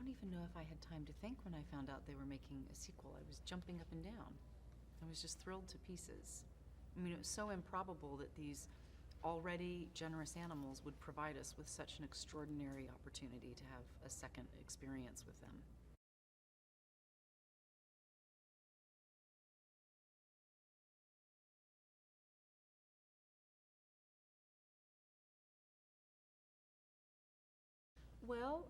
don't even know if I had time to think when I found out they were making a sequel. I was jumping up and down. I was just thrilled to pieces. I mean, it was so improbable that these already generous animals would provide us with such an extraordinary opportunity to have a second experience with them. Well,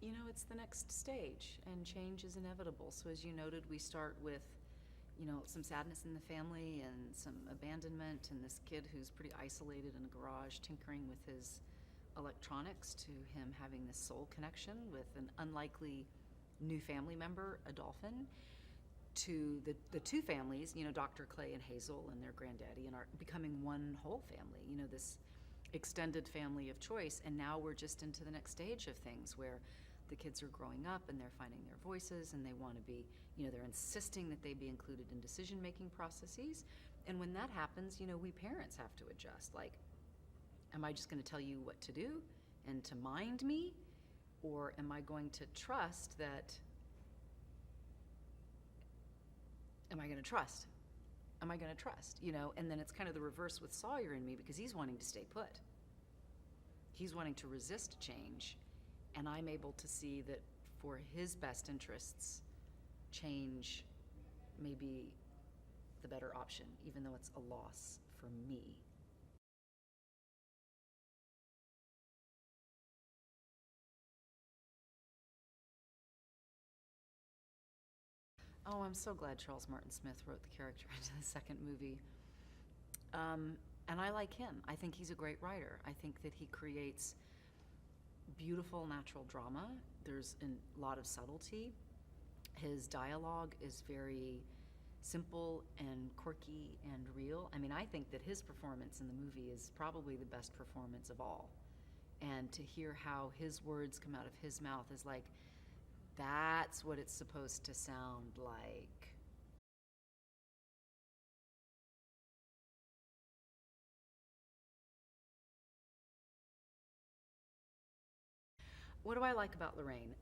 you know, it's the next stage, and change is inevitable. So as you noted, we start with, you know, some sadness in the family and some abandonment, and this kid who's pretty isolated in a garage tinkering with his electronics, to him having this soul connection with an unlikely new family member, a dolphin, to the two families, you know, Dr. Clay and Hazel and their granddaddy, and are becoming one whole family, you know, this extended family of choice. And now we're just into the next stage of things where the kids are growing up and they're finding their voices, and they want to be, you know, they're insisting that they be included in decision-making processes. And when that happens, you know, we parents have to adjust. Like, am I just going to tell you what to do and to mind me? Or am I going to trust that, am I going to trust? Am I going to trust? You know, and then it's kind of the reverse with Sawyer and me, because he's wanting to stay put. He's wanting to resist change, and I'm able to see that for his best interests, change may be the better option, even though it's a loss for me. Oh, I'm so glad Charles Martin Smith wrote the character into the second movie. And I like him. I think he's a great writer. I think that he creates beautiful natural drama. There's a lot of subtlety. His dialogue is very simple and quirky and real. I mean, I think that his performance in the movie is probably the best performance of all. And to hear how his words come out of his mouth is like, that's what it's supposed to sound like. What do I like about Lorraine?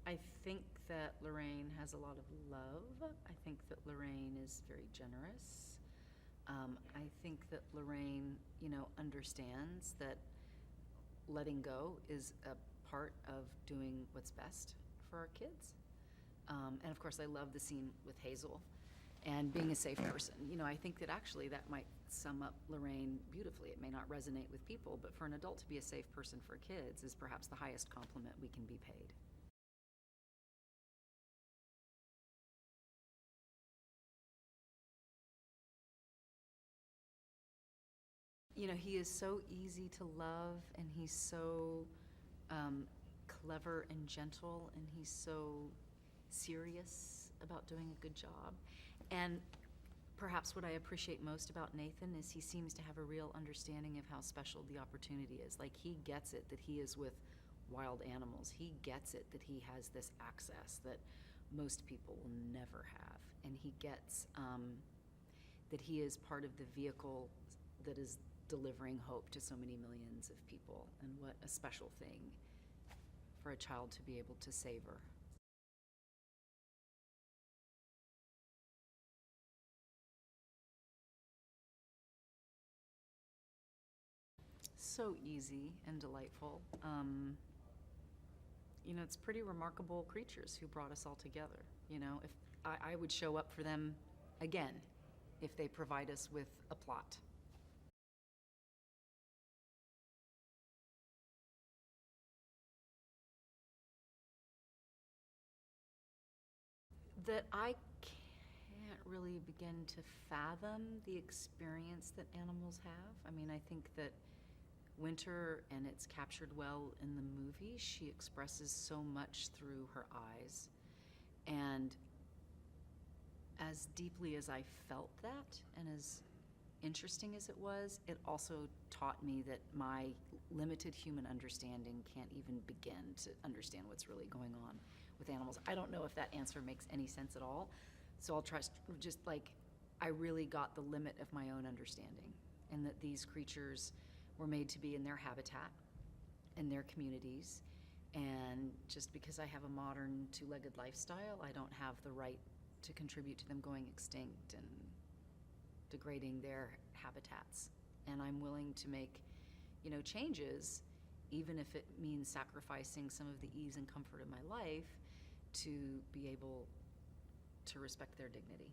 I think that Lorraine has a lot of love. I think that Lorraine is very generous. I think that Lorraine, you know, understands that letting go is a part of doing what's best for our kids. And of course, I love the scene with Hazel and being a safe person. You know, I think that actually that might sum up Lorraine beautifully. It may not resonate with people, but for an adult to be a safe person for kids is perhaps the highest compliment we can be paid. You know, he is so easy to love, and he's so clever and gentle, and he's so serious about doing a good job. And perhaps what I appreciate most about Nathan is he seems to have a real understanding of how special the opportunity is. Like, he gets it that he is with wild animals. He gets it that he has this access that most people will never have. And he gets that he is part of the vehicle that is delivering hope to so many millions of people. And what a special thing for a child to be able to savor. So easy and delightful. You know, it's pretty remarkable creatures who brought us all together. You know, if I would show up for them again if they provide us with a plot. That I can't really begin to fathom the experience that animals have. I mean, I think that Winter, and it's captured well in the movie, she expresses so much through her eyes. And as deeply as I felt that, and as interesting as it was, it also taught me that my limited human understanding can't even begin to understand what's really going on with animals. I don't know if that answer makes any sense at all, so I'll trust, just like, I really got the limit of my own understanding, and that these creatures were made to be in their habitat, in their communities. And just because I have a modern two-legged lifestyle, I don't have the right to contribute to them going extinct and degrading their habitats. And I'm willing to make, changes, even if it means sacrificing some of the ease and comfort of my life to be able to respect their dignity.